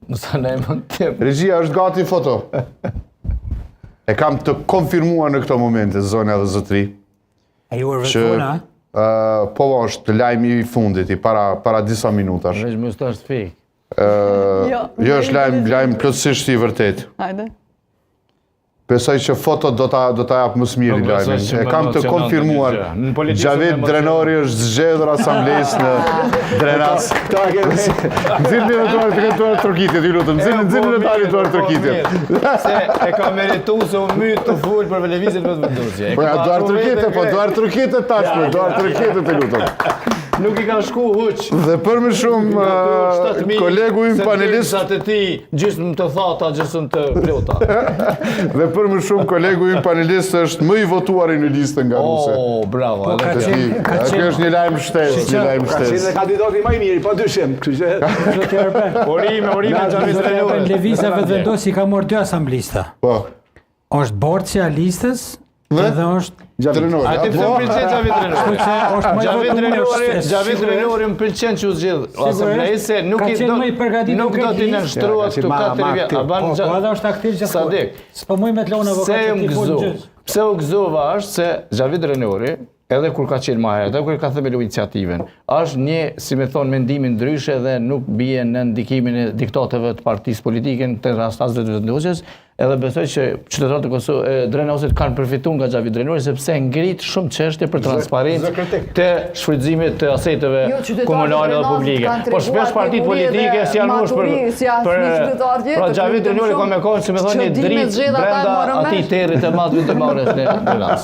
Nësa ne më të tjep. Regjia është gati foto. E kam të konfirmuar në këto momente, zona dhe zotri. E ju vërtetona? Po është lajmi i fundit, i para disa minutash. Veç më është fake. Jo, është lajm plotësisht i vërtet. Hajde. Besoj që foto do ta jap më së miri lajmin. E kam të konfirmuar. Xhavet Drenori është zgjedhur asamblesë në Drenas. Nxirrni duar turkitit, ju lutem. Nxirrni në tani duar turkitit. Se e ka merituar se u myt të ful për televizit vetë vendosje. Po ja duar turkitit tashmë, duar turkitit të lutem. Nuk i ka shku huq. Dhe për më shumë kolegu im panelist të ti gjysmë të thata, gjysmë të plota. Dhe për më shumë kolegu im panelist është më i votuari në listën nga Ruse. Oh, bravo. Kjo është një lajm shtesë, një lajm Ka qenë shtesë. kandidati më i miri, pa dyshim. Kështu që Orime Xhavet Drenori. Lëvizja vetë vendosi ka marrë 2 asamblista. Po. Është borçja listës edhe është Drenori. A ti pëse pëlqen Xhavet Drenori? është më Xhavet Drenori më pëlqen që u zgjedh asamblejë se nuk do t'i nënshtrohet këtu 4 vjet. A ban po edhe është aktiv gjithë. Sadik. S'po më të lënë avokat. Pse u gëzova është se Xhavet Drenori, edhe kur ka qenë më herët, edhe kur ka themelu iniciativen, është një, si me thonë, mendimin ndryshe dhe nuk bie në ndikimin e diktateve të partisë politike në të rastasve të vendosjes, edhe besoj që qytetarët e Drenosit kanë përfituar nga Xhavet Drenori sepse ngrit shumë çështje për transparencë të shfrytëzimit të aseteve komunale dhe publike. Po shpesh partitë politike si janë për Xhavet Drenori ka me kohë, si me thonë, një dritë brenda atij territ të madh të marrës në Drenas.